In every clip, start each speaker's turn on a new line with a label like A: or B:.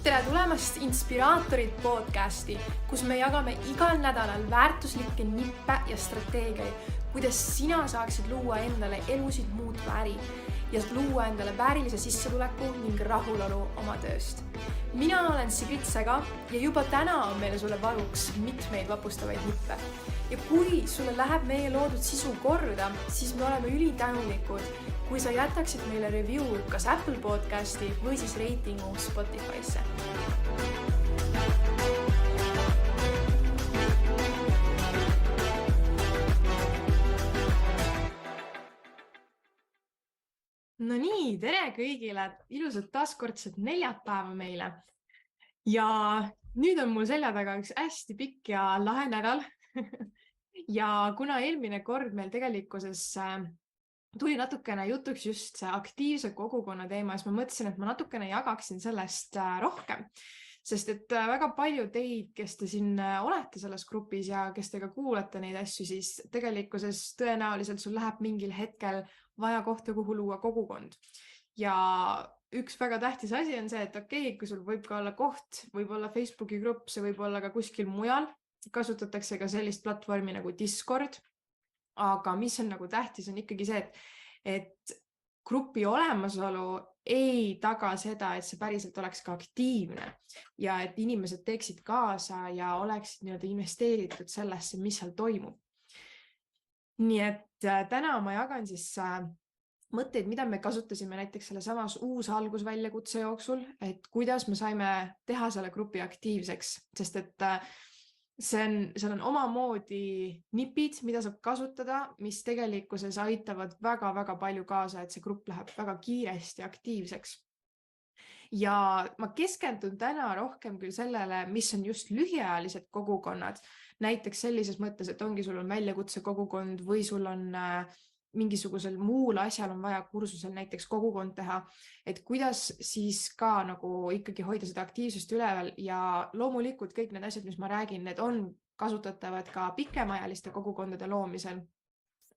A: Tere tulemast Inspiraatorid podcasti, kus me jagame igal nädalal väärtuslikke nippe ja strateegiaid, kuidas sina saaksid luua endale elusid muutva äri ja luua endale väärilise sissetuleku ning rahulolu oma tööst. Mina olen Sigrid Säga ja juba täna on meile sulle varuks mitmeid vapustavaid nippe. Ja kui sulle läheb meie loodud sisu korda, siis me oleme ülitänulikud, kui sa jätaksid meile review kas Apple podcasti või siis reitingu Spotify'sse. No nii, tere kõigile, ilusat taaskordset neljapäeva meile. Ja nüüd on mul selja taga üks hästi pikk ja lahe nädal. Ja kuna eelmine kord meil tegelikkuses tuli natukene jutuks just see aktiivse kogukonna teema, siis ma mõtlesin, et ma natukene jagaksin sellest rohkem. Sest et väga palju teid, kes te siin olete selles grupis ja kes te ka kuulate neid asju, siis tegelikkuses tõenäoliselt sul läheb mingil hetkel vaja kohta, kuhu luua kogukond. Ja üks väga tähtis asi on see, et okei, kui sul võib ka olla koht, võib olla Facebooki grupp, see võib olla ka kuskil mujal, kasutatakse ka sellist platvormi nagu Discord. Aga mis on nagu tähtis, on ikkagi see, et grupi olemasolu ei taga seda, et see päriselt oleks ka aktiivne ja et inimesed teeksid kaasa ja oleksid nii-öelda investeeritud sellesse, mis seal toimub. Nii et täna ma jagan siis mõtteid, mida me kasutasime näiteks selle samas uus algusväljakutse jooksul, et kuidas me saime teha selle grupi aktiivseks, sest et seal on omamoodi nipid, mida saab kasutada, mis tegelikkuses aitavad väga-väga palju kaasa, et see grupp läheb väga kiiresti aktiivseks. Ja ma keskendun täna rohkem küll sellele, mis on just lühiajalised kogukonnad, näiteks sellises mõttes, et sul on väljakutse kogukond või sul on mingisugusel muul asjal on vaja kursusel näiteks kogukond teha, et kuidas siis ka nagu ikkagi hoida seda aktiivsust üleval ja loomulikult kõik need asjad, mis ma räägin, need on kasutatavad ka pikemaajaliste kogukondade loomisel,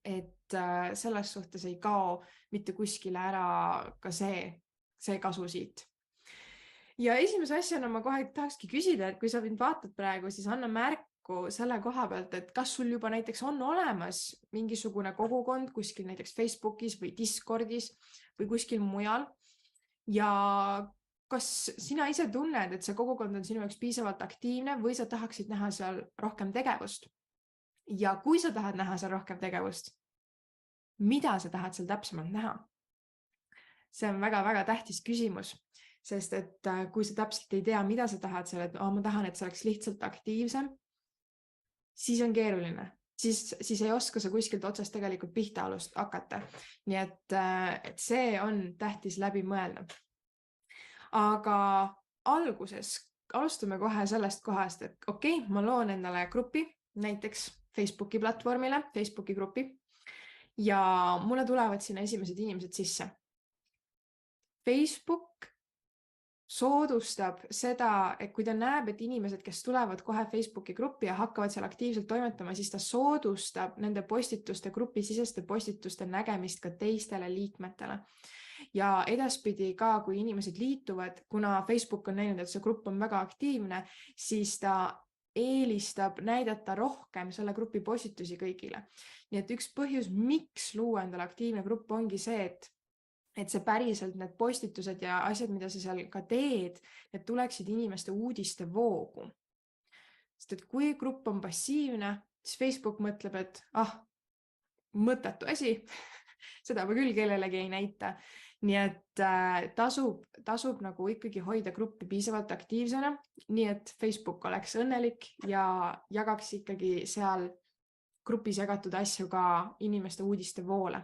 A: et selles suhtes ei kao mitte kuskile ära ka see kasu siit. Ja esimese asjana ma kohe tahakski küsida, et kui sa mind vaatad praegu, siis anna märku selle koha pealt, et kas sul juba näiteks on olemas mingisugune kogukond kuskil näiteks Facebookis või Discordis või kuskil mujal ja kas sina ise tunned, et see kogukond on sinu jaoks piisavalt aktiivne või sa tahaksid näha seal rohkem tegevust? Ja kui sa tahad näha seal rohkem tegevust, mida sa tahad seal täpsemalt näha? See on väga-väga tähtis küsimus, sest et kui sa täpselt ei tea, mida sa tahad seal, et ma tahan, et see oleks lihtsalt aktiivsem, siis on keeruline, siis ei oska sa kuskilt otsast tegelikult pihta hakata. Nii et see on tähtis läbi mõelda. Aga alguses alustame kohe sellest kohast, et okei, ma loon endale grupi, näiteks Facebooki platvormile, Facebooki grupi ja mulle tulevad sinna esimesed inimesed sisse. Facebook soodustab seda, et kui ta näeb, et inimesed, kes tulevad kohe Facebooki gruppi ja hakkavad seal aktiivselt toimetama, siis ta soodustab nende postituste, grupisiseste postituste nägemist ka teistele liikmetele. Ja edaspidi ka, kui inimesed liituvad, kuna Facebook on näinud, et see grupp on väga aktiivne, siis ta eelistab näidata rohkem selle grupi postitusi kõigile. Nii et üks põhjus, miks luua endale aktiivne grupp ongi see, et see päriselt need postitused ja asjad, mida sa seal ka teed, need tuleksid inimeste uudiste voogu. Sest et kui grupp on passiivne, siis Facebook mõtleb, et mõttetu asi, seda ma küll kellelegi ei näita. Nii et tasub nagu ikkagi hoida gruppi piisavalt aktiivsena, nii et Facebook oleks õnnelik ja jagaks ikkagi seal grupis jagatud asju ka inimeste uudiste voole.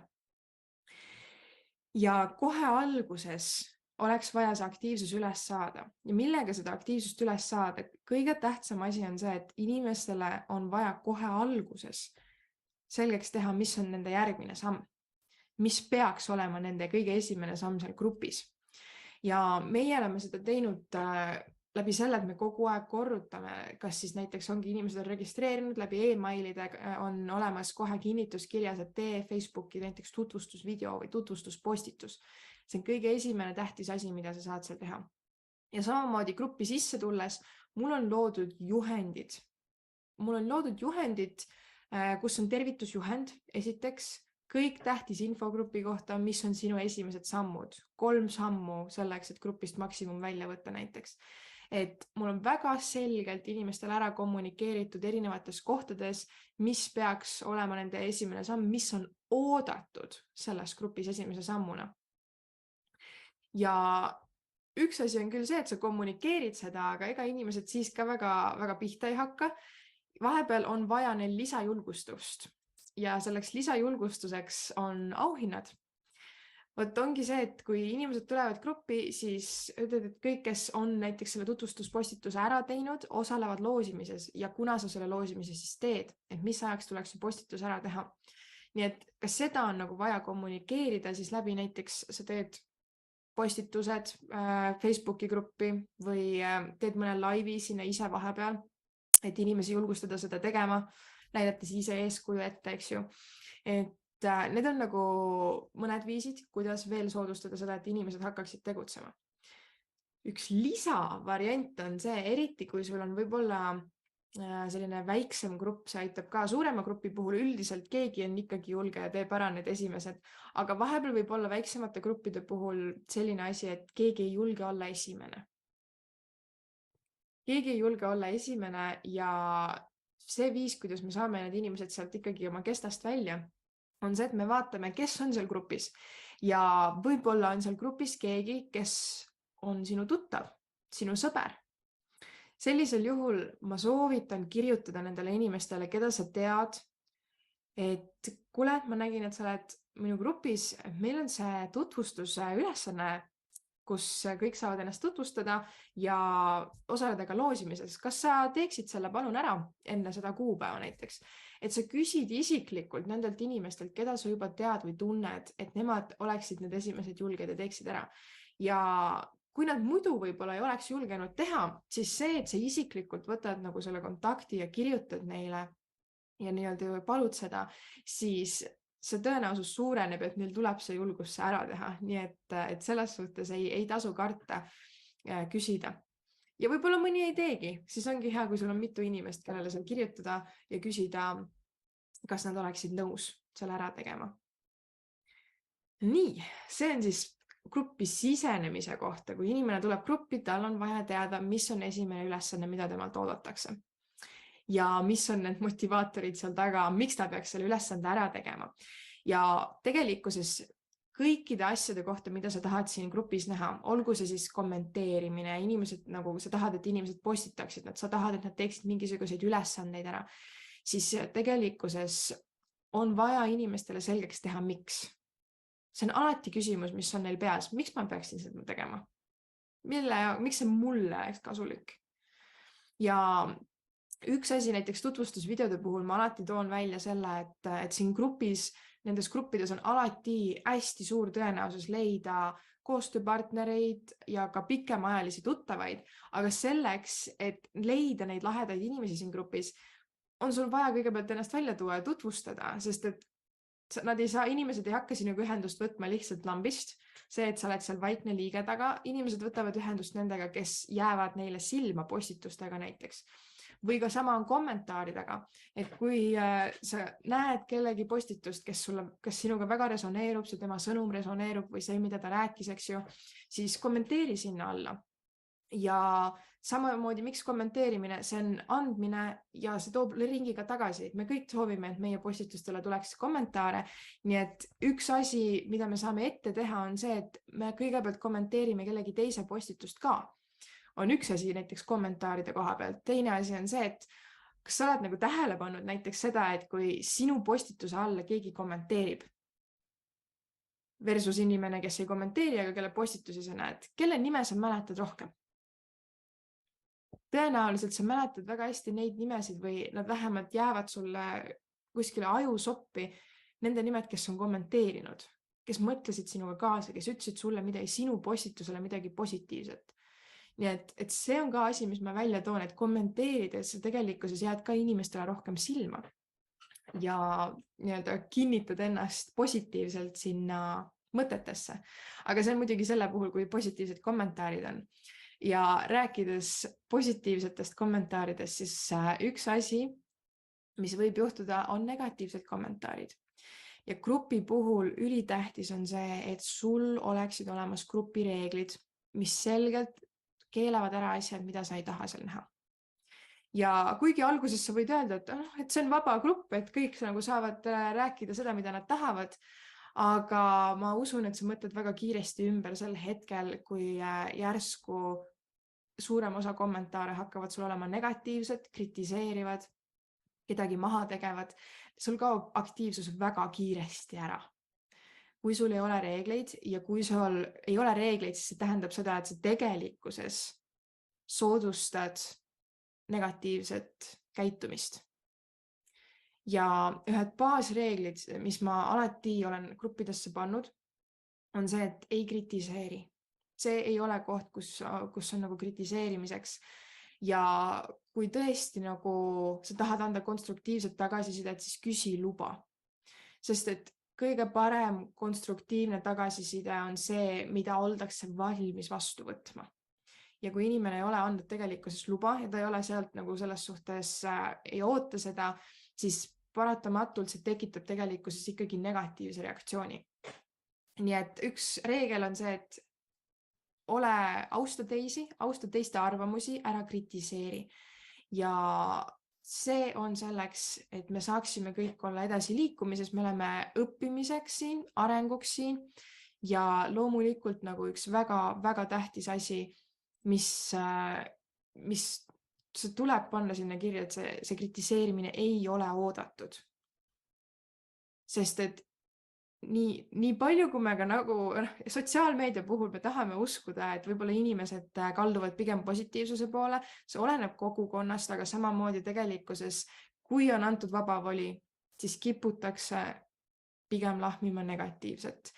A: Ja kohe alguses oleks vaja see aktiivsus üles saada. Ja millega seda aktiivsust üles saada? Kõige tähtsam asi on see, et inimestele on vaja kohe alguses selgeks teha, mis on nende järgmine samm. Mis peaks olema nende kõige esimene samm seal grupis. Ja meie oleme seda teinud läbi selle, et me kogu aeg korrutame, kas siis näiteks ongi inimesed on registreerinud läbi e-mailide, on olemas kohe kinnituskirjas, et tee Facebooki näiteks tutvustusvideo või tutvustuspostitus. See on kõige esimene tähtis asi, mida sa saad seal teha. Ja samamoodi gruppi sisse tulles, mul on loodud juhendid. Mul on loodud juhendid, kus on tervitusjuhend, esiteks, kõik tähtis info grupi kohta, mis on sinu esimesed sammud, 3 sammu selleks, et grupist maksimum välja võtta näiteks. Et mul on väga selgelt inimestele ära kommunikeeritud erinevates kohtades, mis peaks olema nende esimene samm, mis on oodatud selles grupis esimese sammuna. Ja üks asi on küll see, et sa kommunikeerid seda, aga ega inimesed siis ka väga pihta ei hakka. Vahepeal on vaja neil lisajulgustust ja selleks lisajulgustuseks on auhinnad. Vot ongi see, et kui inimesed tulevad gruppi, siis ütled, et kõik, kes on näiteks selle tutvustuspostituse ära teinud, osalevad loosimises ja kuna sa selle loosimise siis teed, et mis ajaks tuleks see postitus ära teha. Nii et kas seda on nagu vaja kommunikeerida, siis läbi näiteks sa teed postitused Facebooki gruppi või teed mõne laivi sinna ise vahepeal, et inimesi julgustada seda tegema, näidates ise eeskuju ette, eks ju. Et need on nagu mõned viisid, kuidas veel soodustada seda, et inimesed hakkaksid tegutsema. Üks lisavariant on see, eriti kui sul on võib-olla selline väiksem grupp, see aitab ka suurema grupi puhul, üldiselt keegi on ikkagi julge ja teeb ära need esimesed, aga vahepeal võib olla väiksemate gruppide puhul selline asi, et keegi ei julge olla esimene. Keegi ei julge olla esimene ja see viis, kuidas me saame need inimesed sealt ikkagi oma kestast välja, on see, et me vaatame, kes on seal grupis ja võib-olla on seal grupis keegi, kes on sinu tuttav, sinu sõber. Sellisel juhul ma soovitan kirjutada nendele inimestele, keda sa tead, et kuule, ma nägin, et sa oled minu grupis, meil on see tutvustuse ülesanne, kus kõik saavad ennast tutvustada ja osaleda ka loosimises. Kas sa teeksid selle palun ära enne seda kuupäeva näiteks? Et sa küsid isiklikult nendelt inimestelt, keda sa juba tead või tunned, et nemad oleksid need esimesed julged ja teeksid ära. Ja kui nad muidu võib-olla ei oleks julgenud teha, siis see, et sa isiklikult võtad nagu selle kontakti ja kirjutad neile ja nii-öelda palud seda, siis see tõenäosus suureneb, et neil tuleb see julgus ära teha. Nii et selles suhtes ei tasu karta küsida. Ja võib-olla mõni ei teegi, siis ongi hea, kui sul on mitu inimest, kellele seal kirjutada ja küsida, kas nad oleksid nõus selle ära tegema. Nii, see on siis gruppi sisenemise kohta. Kui inimene tuleb gruppi, tal on vaja teada, mis on esimene ülesanne, mida temalt oodatakse. Ja mis on need motivaatorid seal taga, miks ta peaks selle ülesande ära tegema. Ja tegelikkuses kõikide asjade kohta, mida sa tahad siin grupis näha, olgu see siis kommenteerimine, inimesed, nagu sa tahad, et inimesed postitaksid, sa tahad, et nad teeksid mingisuguseid ülesandeid ära, siis tegelikkuses on vaja inimestele selgeks teha, miks. See on alati küsimus, mis on neil peas. Miks ma peaksin seda tegema? Miks see mulle oleks kasulik? Ja üks asi näiteks tutvustusvideode puhul ma alati toon välja selle, et siin grupis, nendes gruppides on alati hästi suur tõenäosus leida koostööpartnereid ja ka pikemaajalisi tuttavaid, aga selleks, et leida neid lahedaid inimesi siin grupis, on sul vaja kõigepealt ennast välja tuua ja tutvustada, sest et inimesed ei hakka sinuga ühendust võtma lihtsalt lambist, see, et sa oled seal vaikne liige taga, inimesed võtavad ühendust nendega, kes jäävad neile silma postitustega näiteks. Või ka sama on kommentaaridega, et kui sa näed kellegi postitust, kes sinuga väga resoneerub, see tema sõnum resoneerub või see, mida ta rääkis, eks ju, siis kommenteeri sinna alla. Ja samamoodi, miks kommenteerimine, see on andmine ja see toob ringiga tagasi. Me kõik soovime, et meie postitustele tuleks kommentaare. Nii et üks asi, mida me saame ette teha, on see, et me kõigepealt kommenteerime kellegi teise postitust ka. On üks asi näiteks kommentaaride koha pealt. Teine asi on see, et kas sa oled nagu tähele pannud näiteks seda, et kui sinu postituse alla keegi kommenteerib versus inimene, kes ei kommenteeri, aga kelle postitusi sa näed, kelle nime sa mäletad rohkem? Tõenäoliselt sa mäletad väga hästi neid nimesid või nad vähemalt jäävad sulle kuskile ajusoppi nende nimed, kes on kommenteerinud, kes mõtlesid sinuga kaasa, kes ütlesid sulle sinu postitusele midagi positiivset. Nii et see on ka asi, mis ma välja toon, et kommenteerides sa tegelikkuses jääd ka inimestele rohkem silma ja nii-öelda kinnitad ennast positiivselt sinna mõtetesse. Aga see on muidugi selle puhul, kui positiivsed kommentaarid on. Ja rääkides positiivsetest kommentaaridest, siis üks asi, mis võib juhtuda, on negatiivsed kommentaarid. Ja grupi puhul ülitähtis on see, et sul oleksid olemas grupi reeglid, mis selgelt keelavad ära asjad, mida sa ei taha seal näha. Ja kuigi alguses sa võid öelda, et see on vaba grupp, et kõik nagu saavad rääkida seda, mida nad tahavad, aga ma usun, et sa mõtled väga kiiresti ümber sel hetkel, kui järsku suurem osa kommentaare hakkavad sul olema negatiivsed, kritiseerivad, kedagi maha tegevad, sul kaob aktiivsus väga kiiresti ära. Kui sul ei ole reegleid ja kui sul ei ole reegleid, siis see tähendab seda, et sa tegelikkuses soodustad negatiivset käitumist. Ja ühed baasreeglid, mis ma alati olen gruppidesse pannud, on see, et ei kritiseeri. See ei ole koht, kus on nagu kritiseerimiseks. Ja kui tõesti nagu sa tahad anda konstruktiivset tagasisidet, siis küsi luba. Sest et kõige parem konstruktiivne tagasiside on see, mida oldakse valmis vastu võtma. Ja kui inimene ei ole andnud tegelikkuses luba ja ta ei ole sealt nagu selles suhtes ei oota seda, siis paratamatult see tekitab tegelikkuses ikkagi negatiivse reaktsiooni. Nii et üks reegel on see, et austa teisi, austa teiste arvamusi, ära kritiseeri. Ja see on selleks, et me saaksime kõik olla edasi liikumises, me oleme õppimiseks siin, arenguks siin ja loomulikult nagu üks väga tähtis asi, mis see tuleb panna sinna kirja, et see kritiseerimine ei ole oodatud. Sest et nii palju, kui me ka nagu sotsiaalmeedia puhul me tahame uskuda, et võib-olla inimesed kalduvad pigem positiivsuse poole, see oleneb kogukonnast, aga samamoodi tegelikkuses, kui on antud vaba voli, siis kiputakse pigem lahmima negatiivset.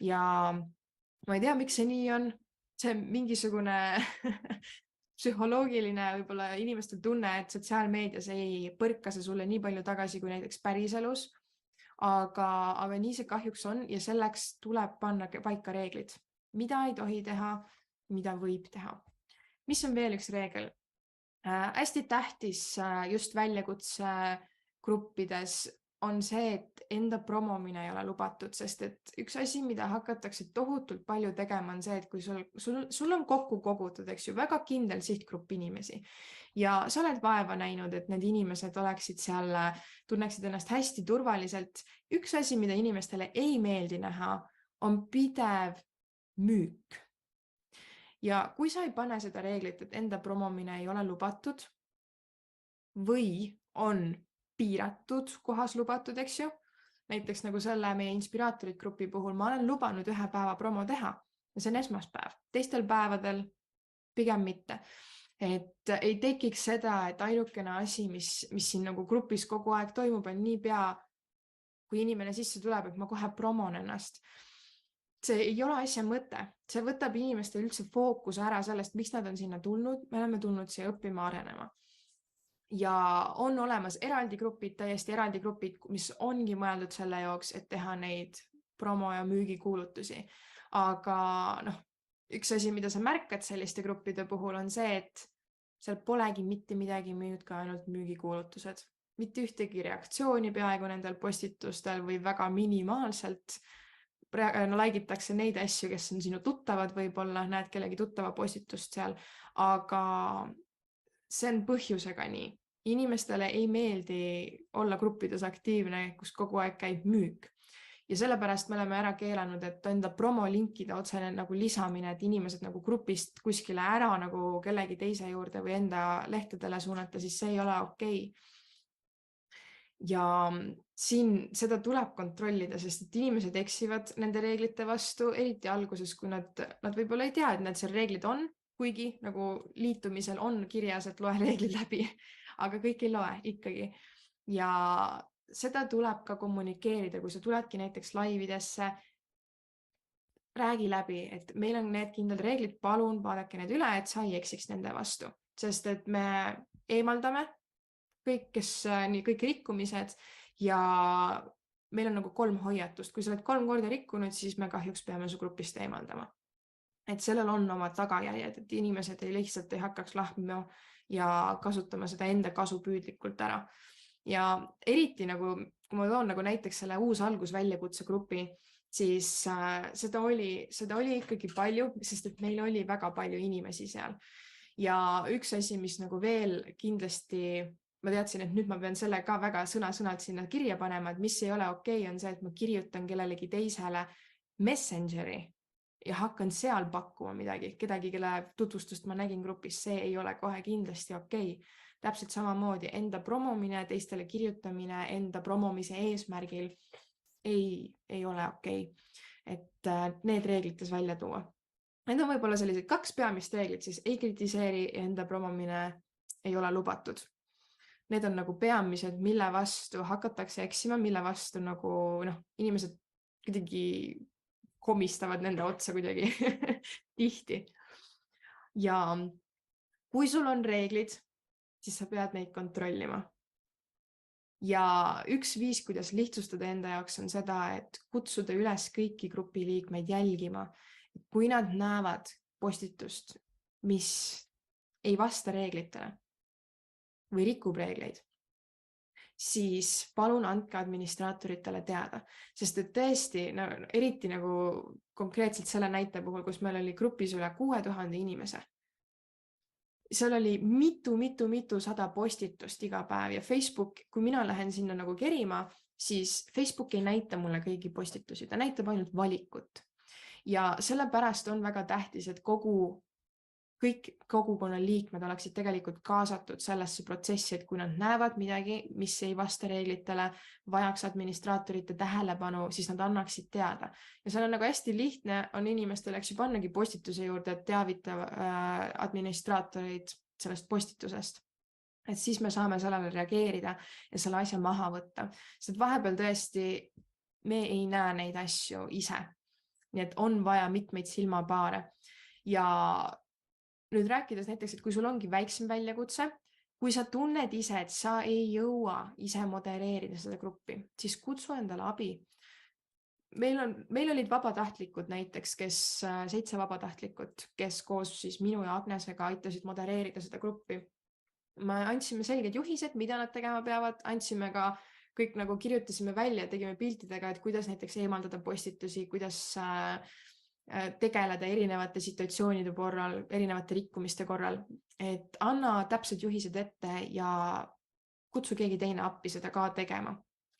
A: Ja ma ei tea, miks see nii on. See mingisugune psühholoogiline võib-olla inimestel tunne, et sotsiaalmeedias ei põrka see sulle nii palju tagasi kui näiteks päriselus. Aga nii see kahjuks on ja selleks tuleb panna paika reeglid, mida ei tohi teha, mida võib teha. Mis on veel üks reegel? Hästi tähtis just väljakutse gruppides on see, et enda promomine ei ole lubatud, sest et üks asi, mida hakatakse tohutult palju tegema, on see, et kui sul on kokku kogutud, eks ju, väga kindel sihtgrupp inimesi ja sa oled vaeva näinud, et need inimesed oleksid seal, tunneksid ennast hästi turvaliselt. Üks asi, mida inimestele ei meeldi näha, on pidev müük. Ja kui sa ei pane seda reeglit, et enda promomine ei ole lubatud või on piiratud kohas lubatud, eks ju. Näiteks nagu selle meie inspiraatorid grupi puhul ma olen lubanud 1 päeva promo teha ja see on esmaspäev. Teistel päevadel pigem mitte. Et ei tekiks seda, et ainukene asi, mis siin nagu grupis kogu aeg toimub, on niipea, kui inimene sisse tuleb, et ma kohe promon ennast. See ei ole asja mõte. See võtab inimeste üldse fookuse ära sellest, miks nad on sinna tulnud. Me oleme tulnud siia õppima, arenema. Ja on olemas eraldi grupid, täiesti eraldi grupid, mis ongi mõeldud selle jaoks, et teha neid promo- ja müügikuulutusi. Aga üks asi, mida sa märkad selliste gruppide puhul on see, et seal polegi mitte midagi müüd, ka ainult müügikuulutused. Mitte ühtegi reaktsiooni peaaegu nendel postitustel või väga minimaalselt. Laigitakse neid asju, kes on sinu tuttavad, võib-olla näed kellegi tuttava postitust seal, aga see on põhjusega nii. Inimestele ei meeldi olla gruppides aktiivne, kus kogu aeg käib müük. Ja sellepärast me oleme ära keelanud, et enda promolinkide otsene nagu lisamine, et inimesed nagu grupist kuskile ära nagu kellegi teise juurde või enda lehtedele suunata, siis see ei ole okei. Ja siin seda tuleb kontrollida, sest et inimesed eksivad nende reeglite vastu, eriti alguses, kui nad võib-olla ei tea, et need seal reeglid on, kuigi nagu liitumisel on kirjas, et loe reeglid läbi, aga kõik ei loe ikkagi. Ja seda tuleb ka kommunikeerida, kui sa tuledki näiteks laividesse, räägi läbi, et meil on need kindlad reeglid, palun vaadake need üle, et sa ei eksiks nende vastu, sest et me eemaldame kõik rikkumised ja meil on nagu 3 hoiatust. Kui sa oled 3 korda rikkunud, siis me kahjuks peame su grupist eemaldama. et sellel on oma tagajärjed, et inimesed lihtsalt ei hakkaks lahmima ja kasutama seda enda kasupüüdlikult ära. Ja eriti nagu, kui ma toon nagu näiteks selle uus algusväljakutse grupi, siis seda oli ikkagi palju, sest et meil oli väga palju inimesi seal. Ja üks asi, mis nagu veel kindlasti, ma teadsin, et nüüd ma pean selle ka väga sõna-sõnalt sinna kirja panema, et mis ei ole okei, on see, et ma kirjutan kellelegi teisele Messengeri ja hakkan seal pakkuma midagi, kedagi, kelle tutvustust ma nägin grupis, see ei ole kohe kindlasti okei. Täpselt samamoodi enda promomine, teistele kirjutamine enda promomise eesmärgil ei ole okei. Et need reeglites välja tuua. Need on võib-olla sellised 2 peamist reeglit, siis ei kritiseeri ja enda promomine ei ole lubatud. Need on nagu peamised, mille vastu hakatakse eksima, mille vastu nagu inimesed kuidagi komistavad nende otsa kuidagi tihti. Ja kui sul on reeglid, siis sa pead neid kontrollima. Ja üks viis, kuidas lihtsustada enda jaoks on seda, et kutsuda üles kõiki grupi liikmeid jälgima. Kui nad näevad postitust, mis ei vasta reeglitele või rikub reegleid, siis palun andke administraatoritele teada, sest et tõesti, eriti nagu konkreetselt selle näite puhul, kus meil oli grupis üle 6000 inimese. Seal oli mitu sada postitust iga päev ja Facebook, kui mina lähen sinna nagu kerima, siis Facebook ei näita mulle kõigi postitusi, ta näitab ainult valikut. Ja sellepärast on väga tähtis, et kõik kogukonna liikmed oleksid tegelikult kaasatud sellesse protsessi, et kui nad näevad midagi, mis ei vasta reeglitele, vajaks administraatorite tähelepanu, siis nad annaksid teada. Ja seal on nagu hästi lihtne, on inimestel pannagi postituse juurde, et teavita administraatorid sellest postitusest. Et siis me saame sellele reageerida ja selle asja maha võtta. Sest vahepeal tõesti me ei näe neid asju ise. Nii et on vaja mitmeid silmapaare. Ja nüüd rääkides näiteks, et kui sul ongi väiksem väljakutse, kui sa tunned ise, et sa ei jõua ise modereerida seda gruppi, siis kutsu endale abi. Meil olid vabatahtlikud näiteks, 7 vabatahtlikud, kes koos siis minu ja Agnesega aitasid modereerida seda gruppi. Me andsime selged juhised, mida nad tegema peavad, andsime ka kõik nagu kirjutasime välja, tegime piltidega, et kuidas näiteks eemaldada postitusi, kuidas tegeleda erinevate situatsioonide korral, erinevate rikkumiste korral, et anna täpsed juhised ette ja kutsu keegi teine appi seda ka tegema,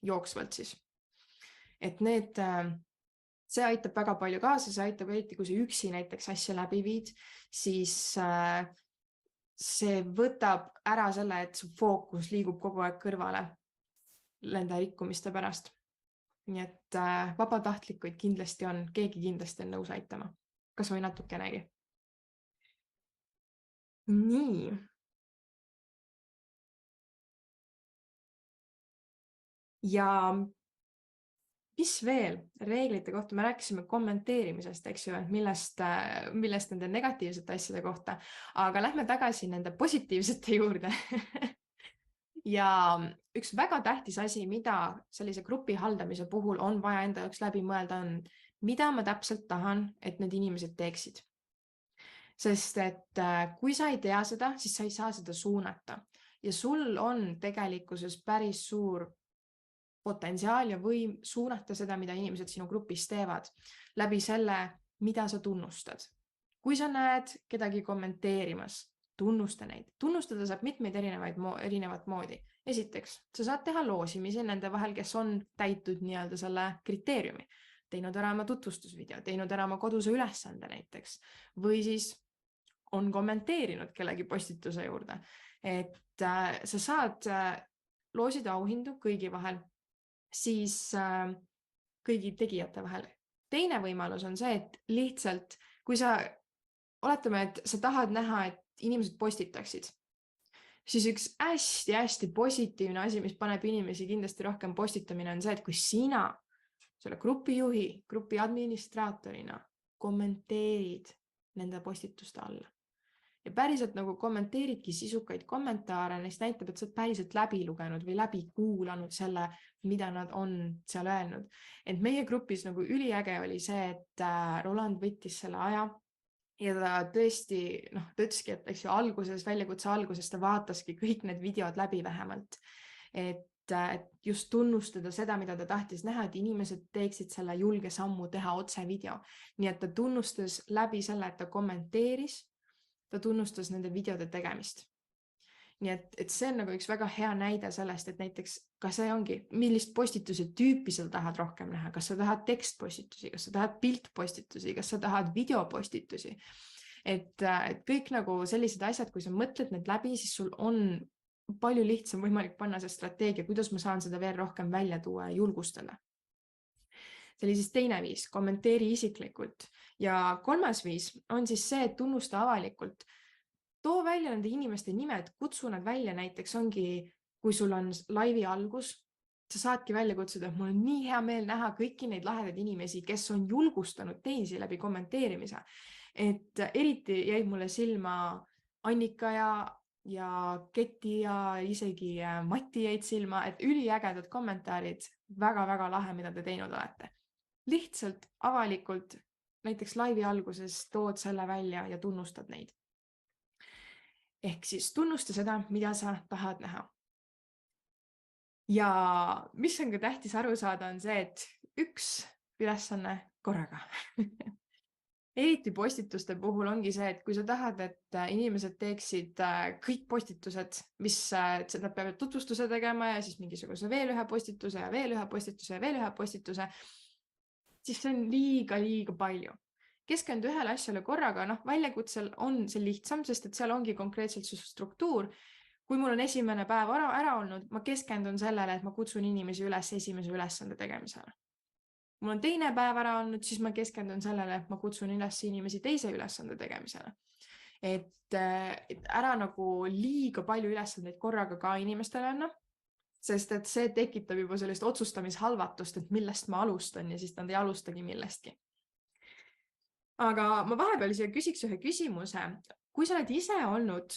A: jooksvalt siis. Et see aitab väga palju kaasa, see aitab eriti, kui sa üksi näiteks asja läbi viid, siis see võtab ära selle, et su fookus liigub kogu aeg kõrvale nende rikkumiste pärast. Nii et vabatahtlikuid kindlasti on, keegi kindlasti on nõus aitama. Kas või natukenegi. Nii. Ja mis veel reeglite kohta? Me rääkisime kommenteerimisest, eks ju, millest nende negatiivsete asjade kohta, aga lähme tagasi nende positiivsete juurde. Ja üks väga tähtis asi, mida sellise grupi haldamise puhul on vaja enda jaoks läbi mõelda, on, mida ma täpselt tahan, et need inimesed teeksid. Sest et kui sa ei tea seda, siis sa ei saa seda suunata. Ja sul on tegelikkuses päris suur potentsiaal ja võim suunata seda, mida inimesed sinu grupis teevad, läbi selle, mida sa tunnustad. Kui sa näed kedagi kommenteerimas, tunnusta neid. Tunnustada saab mitmeid erinevat moodi. Esiteks, sa saad teha loosimisi nende vahel, kes on täitud nii-öelda selle kriteeriumi. Teinud ära oma tutvustusvideo, teinud ära oma koduse ülesande näiteks. Või siis on kommenteerinud kellegi postituse juurde. Et sa saad loosida auhindu kõigi vahel, siis kõigi tegijate vahel. Teine võimalus on see, et lihtsalt, kui sa oletame, et sa tahad näha, et inimesed postitaksid, siis üks hästi positiivne asi, mis paneb inimesi kindlasti rohkem postitamine, on see, et kui sina selle grupi juhi, grupi administraatorina kommenteerid nende postituste alla ja päriselt nagu kommenteeridki sisukaid kommentaare, neist näitab, et sa oled päriselt läbi lugenud või läbi kuulanud selle, mida nad on seal öelnud. Et meie grupis nagu üliäge oli see, et Roland võttis selle aja ja ta tõesti, ta ütleski, et eks ju väljakutse alguses ta vaataski kõik need videod läbi vähemalt. Et just tunnustada seda, mida ta tahtis näha, et inimesed teeksid selle julge sammu teha otse video. Nii et ta tunnustas läbi selle, et ta kommenteeris, ta tunnustas nende videode tegemist. Nii et see on nagu üks väga hea näide sellest, et näiteks ka see ongi, millist postituse tüüpi sa tahad rohkem näha, kas sa tahad tekstpostitusi, kas sa tahad piltpostitusi, kas sa tahad videopostitusi. Et kõik nagu sellised asjad, kui sa mõtled need läbi, siis sul on palju lihtsam võimalik panna see strateegia, kuidas ma saan seda veel rohkem välja tuua ja julgustada. See oli siis teine viis, kommenteeri isiklikult. Ja kolmas viis on siis see, et tunnusta avalikult. Too välja nende inimeste nimed, kutsu nad välja, näiteks ongi, kui sul on laivi algus, sa saadki välja kutsuda, et mul on nii hea meel näha kõiki neid lahedaid inimesi, kes on julgustanud teisi läbi kommenteerimise. Et eriti jäid mulle silma Annika ja Keti ja isegi Mati jäid silma, et üliägedad kommentaarid, väga-väga lahe, mida te teinud olete. Lihtsalt avalikult, näiteks laivi alguses tood selle välja ja tunnustad neid. Ehk siis tunnusta seda, mida sa tahad näha. Ja mis on ka tähtis aru saada, on see, et üks ülesanne korraga. Eriti postituste puhul ongi see, et kui sa tahad, et inimesed teeksid kõik postitused, mis nad peavad tutvustuse tegema ja siis mingisuguse veel ühe postituse ja veel ühe postituse ja veel ühe postituse, siis see on liiga palju. Keskendu ühele asjale korraga, väljakutsel on see lihtsam, sest et seal ongi konkreetselt see struktuur. Kui mul on esimene päev ära olnud, ma keskendun sellele, et ma kutsun inimesi üles esimese ülesande tegemisele. Mul on teine päev ära olnud, siis ma keskendun sellele, et ma kutsun üles inimesi teise ülesande tegemisele. Et ära nagu liiga palju ülesandeid korraga ka inimestele anna, sest et see tekitab juba sellist otsustamishalvatust, et millest ma alustan ja siis nad ei alustagi millestki. Aga ma vahepeal siia küsiks ühe küsimuse. Kui sa oled ise olnud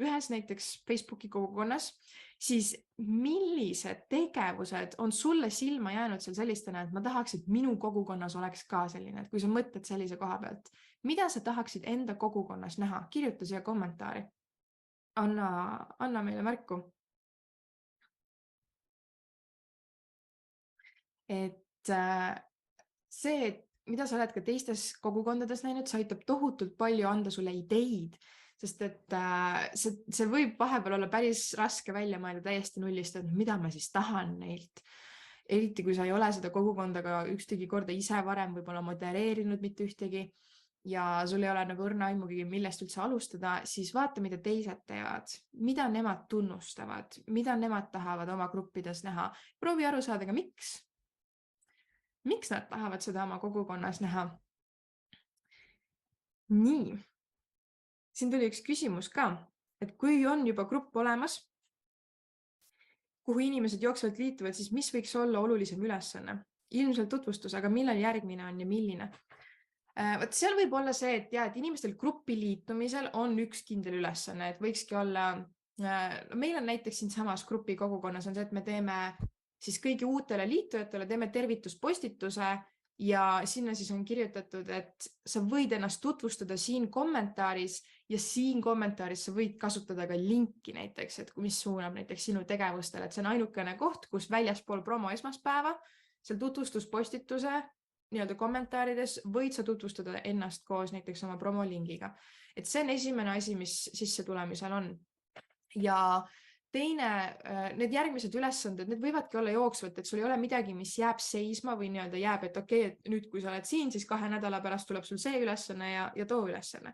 A: ühes näiteks Facebooki kogukonnas, siis millised tegevused on sulle silma jäänud seal sellistena, et ma tahaks, et minu kogukonnas oleks ka selline, et kui sa mõtled sellise koha pealt, mida sa tahaksid enda kogukonnas näha? Kirjuta siia kommentaari. Anna meile märku. Et see, et mida sa oled ka teistes kogukondades näinud, see aitab tohutult palju anda sulle ideid, sest et see võib vahepeal olla päris raske välja mõelda täiesti nullist, et mida ma siis tahan neilt. Eriti kui sa ei ole seda kogukondaga ükstegi korda ise varem võib-olla modereerinud mitte ühtegi ja sul ei ole nagu õrna aimugi, millest üldse alustada, siis vaata, mida teised teevad, mida nemad tunnustavad, mida nemad tahavad oma gruppides näha. Proovi aru saada ka miks nad tahavad seda oma kogukonnas näha. Nii. Siin tuli üks küsimus ka, et kui on juba grupp olemas, kuhu inimesed jooksvalt liituvad, siis mis võiks olla olulisem ülesanne? Ilmselt tutvustus, aga millal järgmine on ja milline? Seal võib olla see, et inimestel gruppi liitumisel on üks kindel ülesanne, et võikski olla, meil on näiteks siin samas grupi kogukonnas on see, et me teeme siis kõigi uutele liitujatele teeme tervituspostituse ja sinna siis on kirjutatud, et sa võid ennast tutvustada siin kommentaaris ja siin kommentaaris sa võid kasutada ka linki näiteks, et mis suunab näiteks sinu tegevustele, et see on ainukene koht, kus väljaspool promo esmaspäeva, seal tutvustuspostituse nii-öelda kommentaarides võid sa tutvustada ennast koos näiteks oma promolingiga. Et see on esimene asi, mis sisse tulemisel on. Ja teine, need järgmised ülesanded, need võivadki olla jooksvalt, et sul ei ole midagi, mis jääb seisma või nii-öelda jääb, et okei, et nüüd kui sa oled siin, siis 2 nädala pärast tuleb sul see ülesanne ja too ülesanne.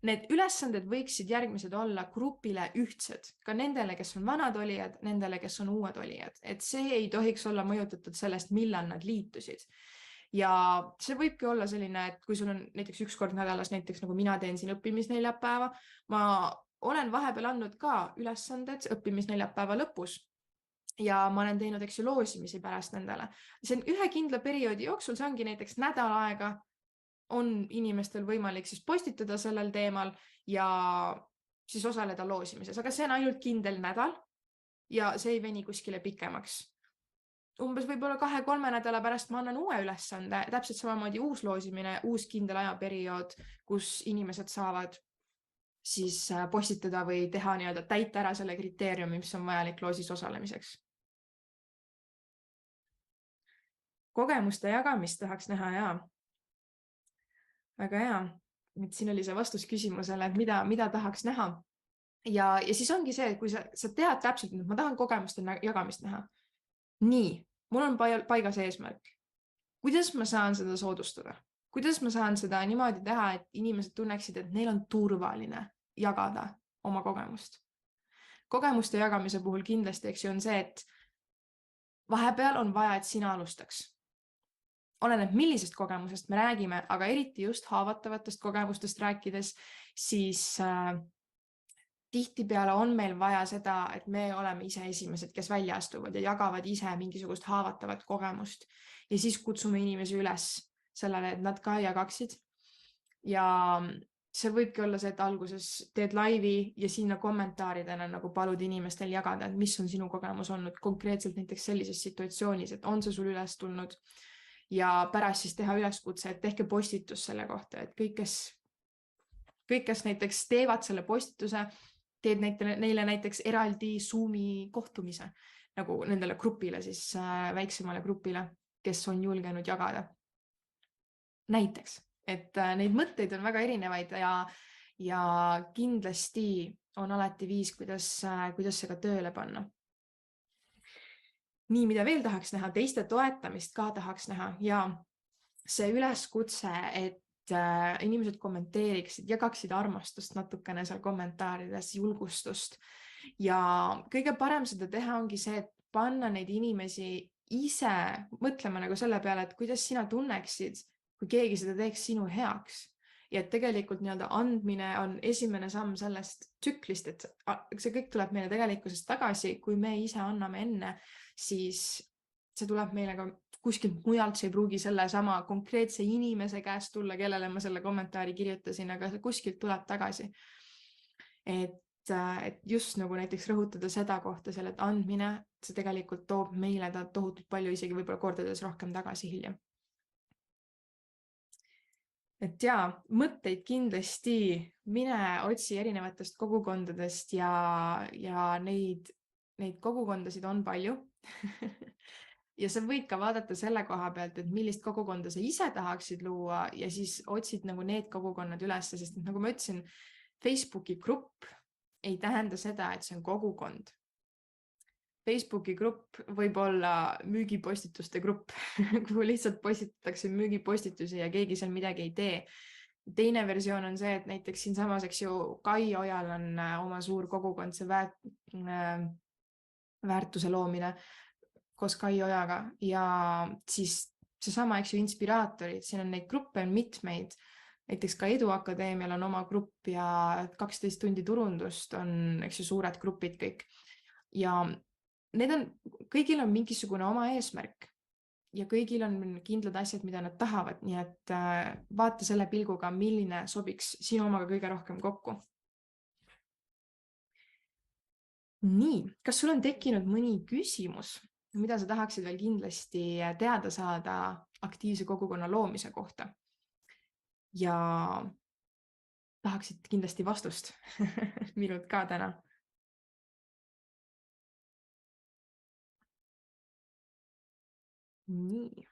A: Need ülesanded võiksid järgmised olla grupile ühtsed, ka nendele, kes on vanad olijad, nendele, kes on uued olijad, et see ei tohiks olla mõjutatud sellest, millal nad liitusid. Ja see võibki olla selline, et kui sul on näiteks üks kord nädalas, näiteks nagu mina teen siin õppimisneljapäeva, ma olen vahepeal andnud ka ülesanded õppimisneljapäeva lõpus ja ma olen teinud loosimisi pärast nendele. See on ühe kindla perioodi jooksul, see ongi näiteks nädal aega on inimestel võimalik siis postitada sellel teemal ja siis osaleda loosimises, aga see on ainult kindel nädal ja see ei veni kuskile pikemaks. umbes võib-olla 2-3 nädala pärast ma annan uue ülesande, täpselt samamoodi uus loosimine, uus kindel ajaperiood, kus inimesed saavad siis postitada või teha nii-öelda täita ära selle kriteeriumi, mis on vajalik loosis osalemiseks. Kogemuste jagamist tahaks näha ja väga hea. Et siin oli see vastus küsimusele, et mida tahaks näha. Ja siis ongi see, et kui sa tead täpselt, et ma tahan kogemuste jagamist näha. Nii, mul on paigas eesmärk. Kuidas ma saan seda soodustada? Kuidas ma saan seda niimoodi teha, et inimesed tunneksid, et neil on turvaline jagada oma kogemust? Kogemuste jagamise puhul kindlasti on see, et vahepeal on vaja, et sina alustaks. Oleneb, millisest kogemusest me räägime, aga eriti just haavatavatest kogemustest rääkides, siis tihtipeale on meil vaja seda, et me oleme ise esimesed, kes välja astuvad ja jagavad ise mingisugust haavatavat kogemust. Ja siis kutsume inimesi üles sellele, et nad ka jagaksid. Ja see võibki olla see, et alguses teed laivi ja sinna kommentaaridena nagu palud inimestel jagada, et mis on sinu kogemus olnud konkreetselt näiteks sellises situatsioonis, et on see sul üles tulnud. Ja pärast siis teha üleskutse, et tehke postitus selle kohta, et kõik, kes näiteks teevad selle postituse, teed neile näiteks eraldi Zoomi kohtumise, nagu nendele grupile, siis väiksemale grupile, kes on julgenud jagada. Näiteks, et neid mõtteid on väga erinevaid ja kindlasti on alati viis, kuidas see ka tööle panna. Nii, mida veel tahaks näha, teiste toetamist ka tahaks näha ja see üleskutse, et inimesed kommenteeriksid, jagaksid armastust natukene seal kommentaarides, julgustust. Ja kõige parem seda teha ongi see, et panna neid inimesi ise mõtlema nagu selle peale, et kuidas sina tunneksid, kui keegi seda teeks sinu heaks. Ja tegelikult nii-öelda andmine on esimene samm sellest tsüklist, et see kõik tuleb meile tegelikkusest tagasi, kui me ise anname enne, siis see tuleb meile ka kuskilt mujalt, see ei pruugi selle sama konkreetse inimese käest tulla, kellele ma selle kommentaari kirjutasin, aga see kuskilt tuleb tagasi. Et just nagu näiteks rõhutada seda kohta, selle andmine, see tegelikult toob meile tohutult palju, isegi võib-olla kordades rohkem tagasi hiljem. Et jaa, mõtteid kindlasti mine otsi erinevatest kogukondadest ja neid kogukondasid on palju. Ja sa võid ka vaadata selle koha pealt, et millist kogukonda sa ise tahaksid luua ja siis otsid nagu need kogukonnad üles, sest nagu ma ütlesin, Facebooki grupp ei tähenda seda, et see on kogukond. Facebooki grupp võib olla müügipostituste grupp, kuhu lihtsalt postitatakse müügipostitusi ja keegi seal midagi ei tee. Teine versioon on see, et näiteks siin samas, eks ju, Kai Ojal on oma suur kogukond, see väärtuse loomine koos Kai Ojaga ja siis seesama, eks ju, inspiraatorid, siin on neid gruppe on mitmeid. Näiteks ka Eduakadeemial on oma grupp ja 12 tundi turundust on, eks ju, suured grupid kõik. Ja kõigil on mingisugune oma eesmärk ja kõigil on kindlad asjad, mida nad tahavad, nii et vaata selle pilguga, milline sobiks sinu omaga kõige rohkem kokku. Nii, kas sul on tekkinud mõni küsimus, mida sa tahaksid veel kindlasti teada saada aktiivse kogukonna loomise kohta? Ja tahaksid kindlasti vastust minult ka täna. Nii.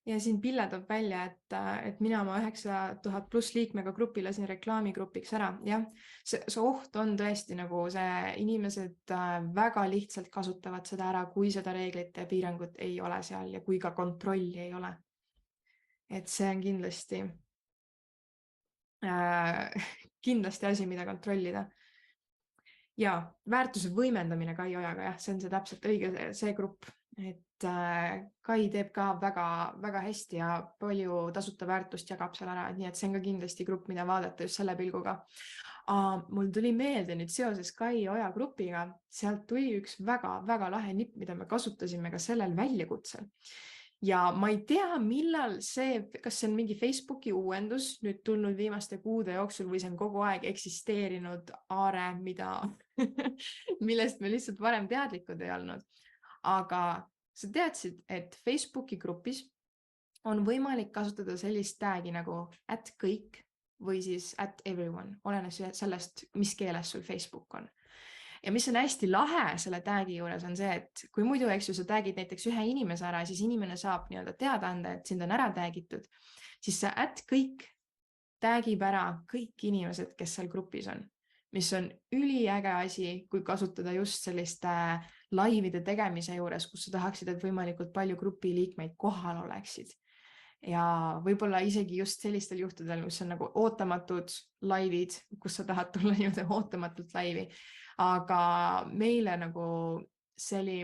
A: Ja siin Pille toob välja, et mina oma 9000+ liikmega grupi lasin reklaamigrupiks ära. Jah, see oht on tõesti nagu see inimesed väga lihtsalt kasutavad seda ära, kui seda reeglite ja piirangut ei ole seal ja kui ka kontrolli ei ole. Et see on kindlasti asi, mida kontrollida. Ja väärtuse võimendamine Kai Ojaga, jah, see on see täpselt õige see grupp, et Kai teeb ka väga hästi ja palju tasuta väärtust jagab seal ära, nii et see on ka kindlasti grupp, mida vaadata just selle pilguga. Mul tuli meelde nüüd seoses Kai Oja grupiga, sealt tuli üks väga lahe nipp, mida me kasutasime ka sellel väljakutsel. ja ma ei tea, millal kas see on mingi Facebooki uuendus nüüd tulnud viimaste kuude jooksul või see on kogu aeg eksisteerinud aare, millest me lihtsalt varem teadlikud ei olnud. Aga sa teadsid, et Facebooki grupis on võimalik kasutada sellist tag'i nagu @kõik või siis @everyone, olenes sellest, mis keeles sul Facebook on. Ja mis on hästi lahe selle tag'i juures on see, et kui muidu, eks ju, sa tag'id näiteks ühe inimese ära, siis inimene saab nii-öelda teada anda, et sind on ära tagitud, siis see @kõik tag'ib ära kõik inimesed, kes seal grupis on, mis on üliäge asi, kui kasutada just selliste laivide tegemise juures, kus sa tahaksid, et võimalikult palju grupi liikmeid kohal oleksid. Ja võib-olla isegi just sellistel juhtudel, kus on nagu ootamatud laivid, kus sa tahad tulla nii-öelda ootamatult laivi. Aga meile nagu see oli,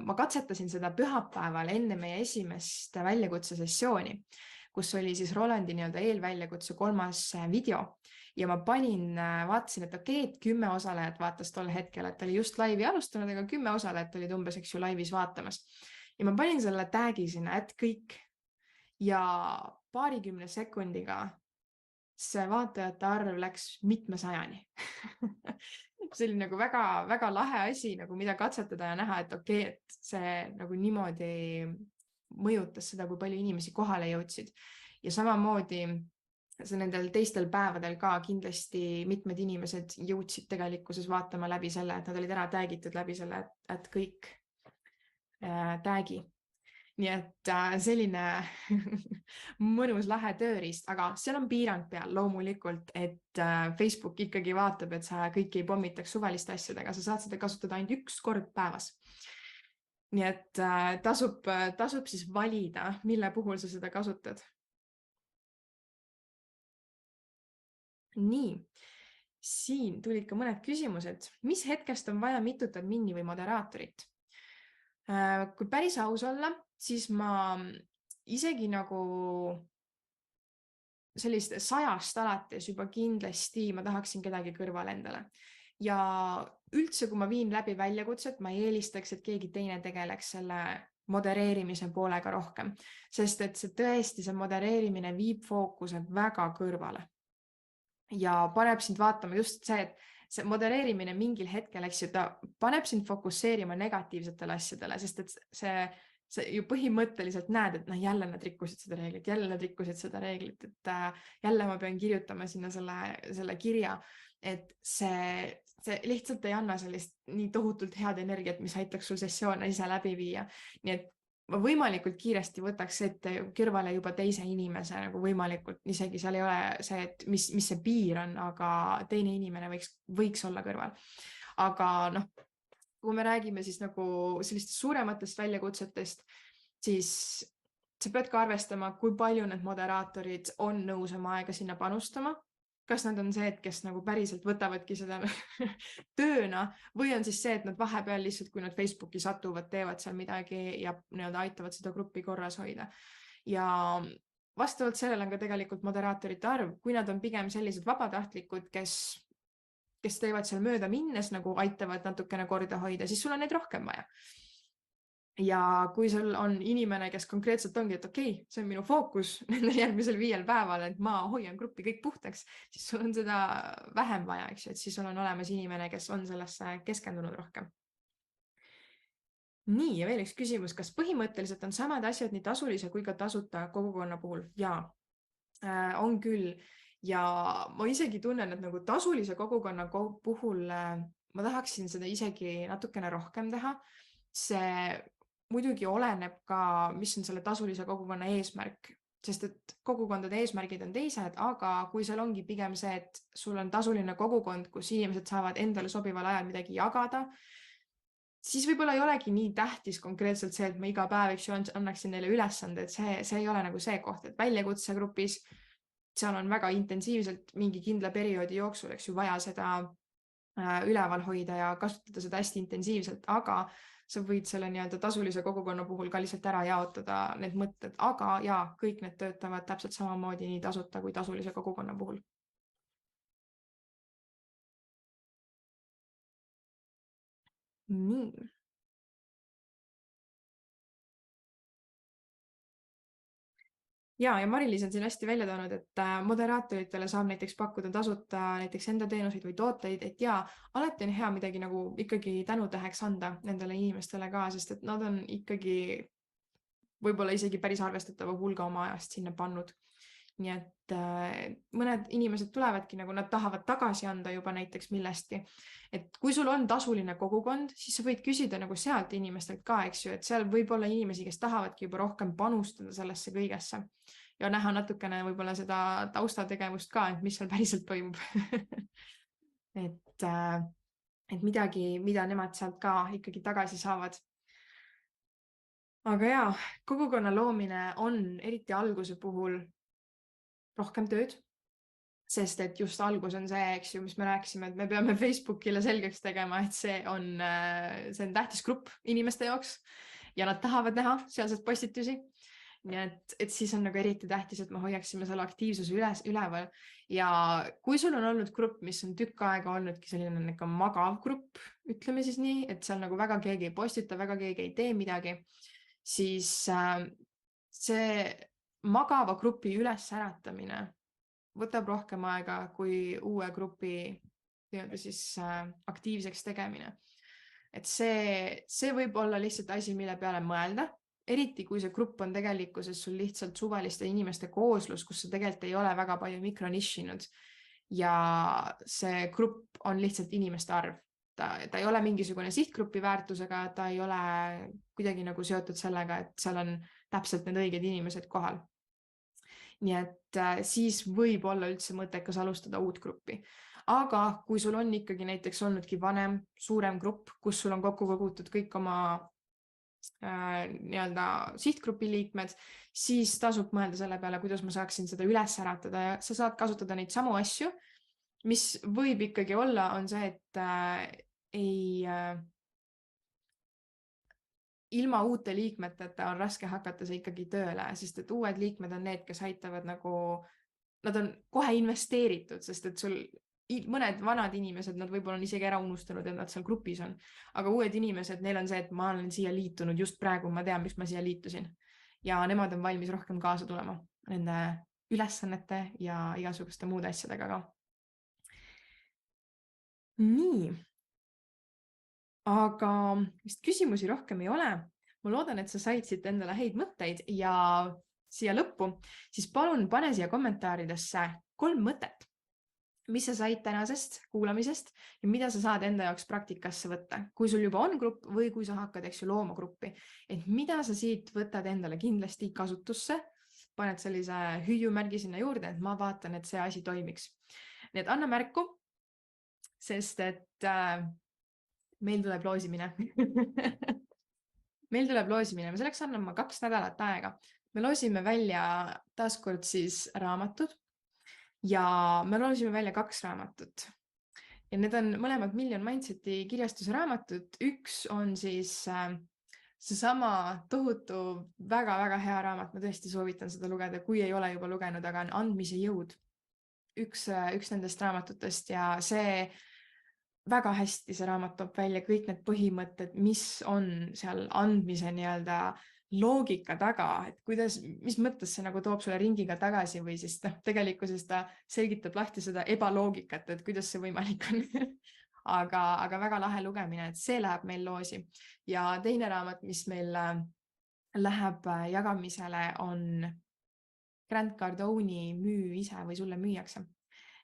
A: ma katsetasin seda pühapäeval enne meie esimest väljakutsesessiooni, kus oli siis Rolandi nii-öelda eelväljakutse 3. video ja ma vaatasin, et okei, et 10 osalejat vaatas tol hetkel, et oli just laivi alustanud, aga 10 osalejat olid umbes, eks ju, laivis vaatamas. Ja ma panin selle tag'i sinna, @kõik ja paarikümne sekundiga see vaatajate arv läks mitmesajani. See oli nagu väga lahe asi, nagu mida katsetada ja näha, et okei, et see nagu niimoodi mõjutas seda, kui palju inimesi kohale jõudsid. Ja samamoodi see nendel teistel päevadel ka kindlasti mitmed inimesed jõudsid tegelikkuses vaatama läbi selle, et nad olid ära tag'itud läbi selle, et kõik tag'i. Nii et selline mõnus lahe tööriist, aga seal on piirang peal loomulikult, et Facebook ikkagi vaatab, et sa kõiki ei pommitaks suvaliste asjadega, sa saad seda kasutada ainult 1 kord päevas. Nii et tasub siis valida, mille puhul sa seda kasutad. Nii, siin tulid ka mõned küsimused. Mis hetkest on vaja mitut admini või moderaatorit? Kui päris aus olla, siis ma isegi nagu sellist 100-st alates juba kindlasti ma tahaksin kedagi kõrvale endale. Ja üldse, kui ma viin läbi väljakutset, ma eelistaks, et keegi teine tegeleks selle modereerimise poolega rohkem, sest et see tõesti, see modereerimine viib fookuse väga kõrvale. Ja paneb sind vaatama just see, et see modereerimine mingil hetkel, eks ju, ta paneb sind fokusseerima negatiivsetele asjadele, sest et see ju põhimõtteliselt näed, et jälle nad rikkusid seda reeglit, jälle nad rikkusid seda reeglit, et jälle ma pean kirjutama sinna selle kirja, et see lihtsalt ei anna sellist nii tohutult head energiat, mis aitaks sul sessioone ise läbi viia. Nii et ma võimalikult kiiresti võtaks ette kõrvale juba teise inimese nagu võimalikult, isegi seal ei ole see, et mis see piir on, aga teine inimene võiks olla kõrval. Aga kui me räägime siis nagu sellistest suurematest väljakutsetest, siis sa pead ka arvestama, kui palju need moderaatorid on nõus oma aega sinna panustama. Kas nad on see, kes nagu päriselt võtavadki seda tööna või on siis see, et nad vahepeal lihtsalt, kui nad Facebooki satuvad, teevad seal midagi ja nii-öelda aitavad seda gruppi korras hoida. Ja vastavalt sellele on ka tegelikult moderaatorite arv, kui nad on pigem sellised vabatahtlikud, kes teevad seal mööda minnes, nagu aitavad natukene korda hoida, siis sul on neid rohkem vaja. Ja kui sul on inimene, kes konkreetselt ongi, et okei, see on minu fookus järgmisel 5 päeval, et ma hoian gruppi kõik puhtaks, siis sul on seda vähem vaja, eks ju, et siis sul on olemas inimene, kes on sellesse keskendunud rohkem. Nii, ja veel üks küsimus, kas põhimõtteliselt on samad asjad nii tasulise kui ka tasuta kogukonna puhul? Jaa, on küll. Ja ma isegi tunnen, et nagu tasulise kogukonna puhul ma tahaksin seda isegi natukene rohkem teha. See muidugi oleneb ka, mis on selle tasulise kogukonna eesmärk, sest et kogukondade eesmärgid on teised, aga kui seal ongi pigem see, et sul on tasuline kogukond, kus inimesed saavad endale sobival ajal midagi jagada, siis võib-olla ei olegi nii tähtis konkreetselt see, et ma iga päev annaksin neile ülesande, et see ei ole nagu see koht, et väljakutsegrupis seal on väga intensiivselt mingi kindla perioodi jooksul, eks ju, vaja seda üleval hoida ja kasutada seda hästi intensiivselt, aga sa võid selle nii-öelda tasulise kogukonna puhul ka lihtsalt ära jaotada need mõtted, aga jaa, kõik need töötavad täpselt samamoodi nii tasuta kui tasulise kogukonna puhul. Nii. ja Mari-Liis on siin hästi välja toonud, et moderaatoritele saab näiteks pakkuda tasuta näiteks enda teenuseid või tooteid, et jaa, alati on hea midagi nagu ikkagi tänutäheks anda nendele inimestele ka, sest et nad on ikkagi võib-olla isegi päris arvestatava hulga oma ajast sinna pannud. Nii et mõned inimesed tulevadki nagu nad tahavad tagasi anda juba näiteks millestki. Et kui sul on tasuline kogukond, siis sa võid küsida nagu sealt inimestelt ka, eks ju, et seal võib olla inimesi, kes tahavadki juba rohkem panustada sellesse kõigesse ja näha natukene võib-olla seda taustategevust ka, et mis seal päriselt toimub. et midagi, mida nemad sealt ka ikkagi tagasi saavad. Aga jaa, kogukonna loomine on eriti alguse puhul rohkem tööd, sest et just algus on see, eks ju, mis me rääkisime, et me peame Facebookile selgeks tegema, et see on tähtis grupp inimeste jaoks ja nad tahavad näha sealseid postitusi. Nii et siis on nagu eriti tähtis, et me hoiaksime selle aktiivsuse üleval. Ja kui sul on olnud grupp, mis on tükk aega olnudki selline nagu magav grupp, ütleme siis nii, et seal nagu väga keegi ei postita, väga keegi ei tee midagi, siis see magava grupi ülesäratamine võtab rohkem aega kui uue grupi siis aktiivseks tegemine. Et see võib olla lihtsalt asi, mille peale mõelda, eriti kui see grupp on tegelikkuses sul lihtsalt suvaliste inimeste kooslus, kus sa tegelikult ei ole väga palju mikronišinud ja see grupp on lihtsalt inimeste arv. Ta ei ole mingisugune sihtgrupi väärtusega, ta ei ole kuidagi nagu seotud sellega, et seal on täpselt need õiged inimesed kohal. Nii et siis võib olla üldse mõttekas alustada uut gruppi. Aga kui sul on ikkagi näiteks olnudki vanem, suurem grupp, kus sul on kokku kogutud kõik oma sihtgrupi liikmed, siis tasub mõelda selle peale, kuidas ma saaksin seda üles äratada ja sa saad kasutada neid samu asju, mis võib ikkagi olla, on see, et ilma uute liikmeteta on raske hakata see ikkagi tööle, sest et uued liikmed on need, kes aitavad nagu, nad on kohe investeeritud, sest et sul mõned vanad inimesed, nad võib-olla on isegi ära unustanud, et nad seal grupis on. Aga uued inimesed, neil on see, et ma olen siia liitunud just praegu, ma tean, miks ma siia liitusin. Ja nemad on valmis rohkem kaasa tulema nende ülesannete ja igasuguste muude asjadega ka. Nii. Aga vist küsimusi rohkem ei ole. Ma loodan, et sa said siit endale häid mõtteid ja siia lõppu, siis palun pane siia kommentaaridesse 3 mõtet, mis sa said tänasest kuulamisest ja mida sa saad enda jaoks praktikasse võtta. Kui sul juba on grupp või kui sa hakkad looma gruppi, et mida sa siit võtad endale kindlasti kasutusse, paned sellise hüüumärgi sinna juurde, et ma vaatan, et see asi toimiks. Nii et anna märku, sest et meil tuleb loosimine. Meil tuleb loosimine. Me selleks annan ma 2 nädalat aega. Me loosime välja taaskord siis raamatud ja me loosime välja 2 raamatut. Ja need on mõlemad Million Mindseti kirjastuse raamatud. Üks on siis seesama tohutu väga-väga hea raamat. Ma tõesti soovitan seda lugeda, kui ei ole juba lugenud, aga on Andmise jõud. Üks nendest raamatutest ja see väga hästi see raamat toob välja kõik need põhimõtted, mis on seal andmise loogika taga, et mis mõttes see nagu toob sulle ringiga tagasi või siis tegelikkuses ta selgitab lahti seda ebaloogikat, et kuidas see võimalik on. aga väga lahe lugemine, et see läheb meil loosi. Ja teine raamat, mis meil läheb jagamisele, on Grant Cardone'i Müü ise või sulle müüakse.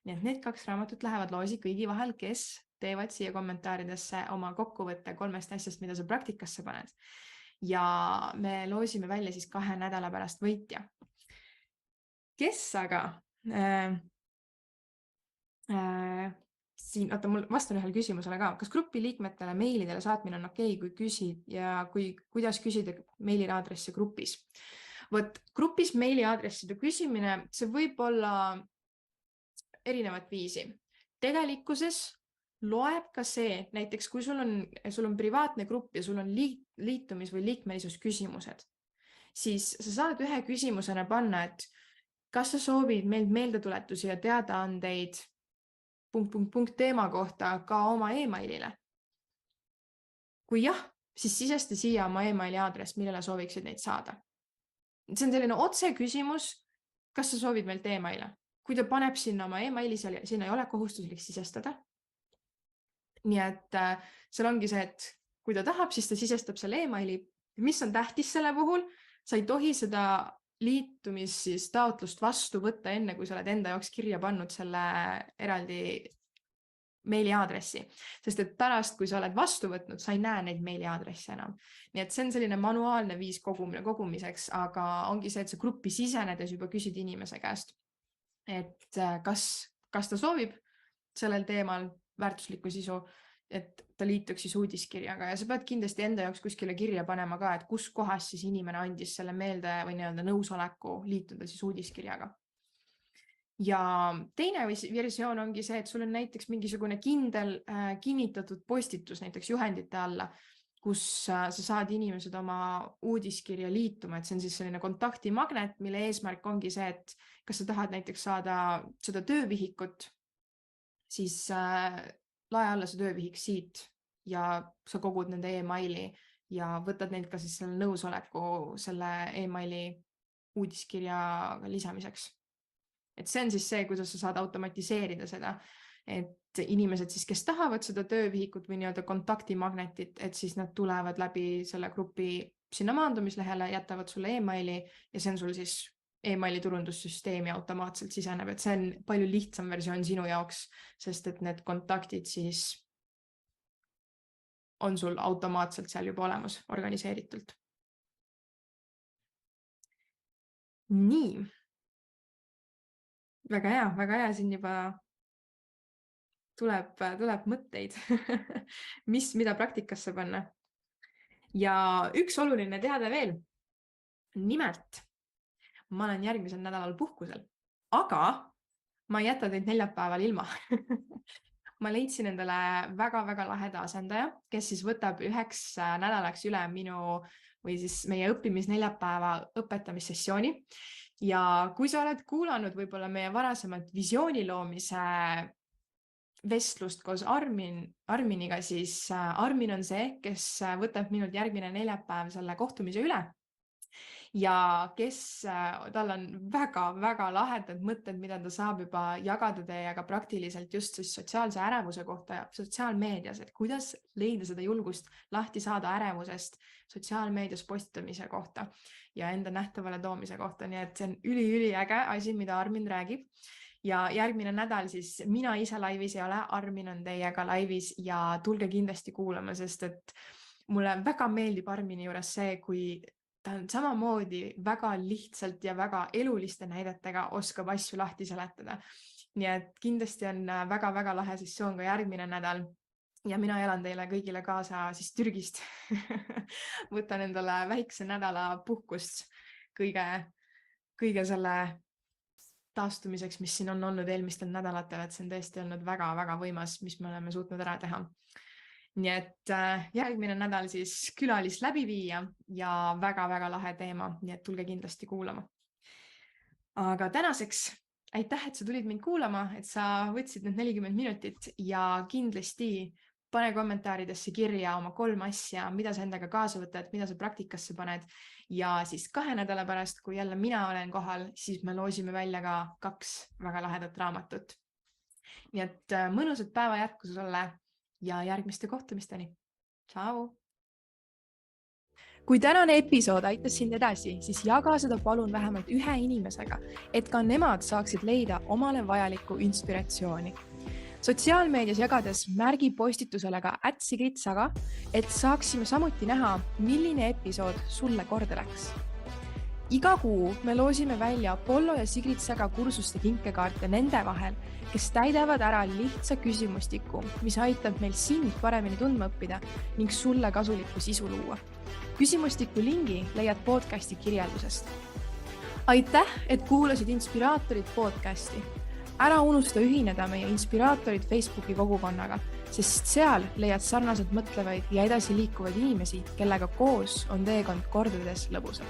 A: Nii et need 2 raamatut lähevad loosi kõigi vahel, kes teevad siia kommentaaridesse oma kokkuvõtte 3 asjast, mida sa praktikasse paned. Ja me loosime välja siis 2 nädala pärast võitja. Kes aga siin, oota, mul vastan ühele küsimusele ka. Kas grupi liikmetele meilidele saatmine on okei, kui küsid ja kuidas küsida meiliaadressi grupis? Võt, grupis meiliaadresside küsimine, see võib olla erinevat viisi. Tegelikkuses loeb ka see, näiteks kui sul on privaatne grupp ja sul on liitumis- või liikmelisus küsimused, siis sa saad ühe küsimusena panna, et kas sa soovid meilt meeldetuletusi ja teadaandeid ... teema kohta ka oma emailile. Kui jah, siis sisesta siia oma emaili aadress, millele sooviksid neid saada. See on selline otse küsimus, kas sa soovid meilt emaile? Kui ta paneb sinna oma emaili, sinna ei ole kohustuslik sisestada. Nii et seal ongi see, et kui ta tahab, siis ta sisestab selle emaili. Mis on tähtis selle puhul? Sa ei tohi seda liitumistaotlust vastu võtta enne, kui sa oled enda jaoks kirja pannud selle eraldi meiliaadressi, sest et pärast, kui sa oled vastu võtnud, sa ei näe neid meiliaadressi enam. Nii et see on selline manuaalne viis kogumiseks, aga ongi see, et sa gruppi sisenedes juba küsid inimese käest, et kas ta soovib sellel teemal väärtuslikku sisu, et ta liituks siis uudiskirjaga ja sa pead kindlasti enda jaoks kuskile kirja panema ka, et kus kohas siis inimene andis selle meelde või nii-öelda nõusoleku liituda siis uudiskirjaga. Ja teine versioon ongi see, et sul on näiteks mingisugune kindel kinnitatud postitus näiteks juhendite alla, kus sa saad inimesed oma uudiskirja liituma, et see on siis selline kontaktimagnet, mille eesmärk ongi see, et kas sa tahad näiteks saada seda töövihikut, siis lae alla see töövihik siit ja sa kogud nende emaili ja võtad neilt ka siis selle nõusoleku selle emaili uudiskirjaga lisamiseks. Et see on siis see, kuidas sa saad automatiseerida seda, et inimesed siis, kes tahavad seda töövihikut või nii-öelda kontaktimagnetit, et siis nad tulevad läbi selle grupi sinna maandumislehele, jätavad sulle emaili ja see on sul siis emaili turundussüsteemi automaatselt siseneb, et see on palju lihtsam versioon sinu jaoks, sest et need kontaktid siis on sul automaatselt seal juba olemas organiseeritult. Nii. Väga hea, siin juba tuleb mõtteid, mida praktikasse panna. Ja üks oluline teada veel. Nimelt, ma olen järgmisel nädalal puhkusel, aga ma ei jäta teid neljapäeval ilma. Ma leidsin endale väga-väga laheda asendaja, kes siis võtab 1 nädalaks üle minu või siis meie õppimisneljapäeva õpetamissessiooni. Ja kui sa oled kuulanud võib-olla meie varasemat visiooni loomise vestlust koos Arminiga, siis Armin on see, kes võtab minult järgmine neljapäev selle kohtumise üle ja tal on väga-väga lahedad mõtted, mida ta saab juba jagada teiega praktiliselt just siis sotsiaalse ärevuse kohta ja sotsiaalmeedias, et kuidas leida seda julgust lahti saada ärevusest sotsiaalmeedias postamise kohta ja enda nähtavale toomise kohta, nii et see on üliäge asi, mida Armin räägib. Ja järgmine nädal siis mina ise laivis ei ole, Armin on teiega laivis ja tulge kindlasti kuulama, sest et mulle väga meeldib Armini juures see, kui ta on samamoodi väga lihtsalt ja väga eluliste näidetega oskab asju lahti seletada. Nii et kindlasti on väga-väga lahe sessioon ka järgmine nädal. Ja mina elan teile kõigile kaasa siis Türgist. Võtan endale väikse nädala puhkust kõige selle taastumiseks, mis siin on olnud eelmistel nädalatel, et see on tõesti olnud väga-väga võimas, mis me oleme suutnud ära teha. Nii et järgmine nädal siis külalis läbi viia ja väga-väga lahe teema, nii et tulge kindlasti kuulama. Aga tänaseks aitäh, et sa tulid mind kuulama, et sa võtsid need 40 minutit ja kindlasti pane kommentaaridesse kirja oma 3 asja, mida sa endaga kaasa võtad, mida sa praktikasse paned ja siis 2 nädala pärast, kui jälle mina olen kohal, siis me loosime välja ka 2 väga lahedat raamatut. Nii et mõnusat päeva jätku sulle ja järgmiste kohtumisteni. Tšau! Kui tänane episood aitas sind edasi, siis jaga seda palun vähemalt 1 inimesega, et ka nemad saaksid leida omale vajalikku inspiratsiooni. Sotsiaalmeedias jagades märgi postitusele ka @sigritsaga, et saaksime samuti näha, milline episood sulle korda läks. Iga kuu me loosime välja Apollo ja Sigritsaga kursuste kinkekaarte nende vahel, kes täidavad ära lihtsa küsimustiku, mis aitab meil sind paremini tundma õppida ning sulle kasulikku sisu luua. Küsimustiku lingi leiad podcasti kirjeldusest. Aitäh, et kuulasid Inspiraatorid podcasti. Ära unusta ühineda meie Inspiraatorid Facebooki kogukonnaga, sest seal leiad sarnaselt mõtlevaid ja edasi liikuvaid inimesi, kellega koos on teekond kordades lõbusam.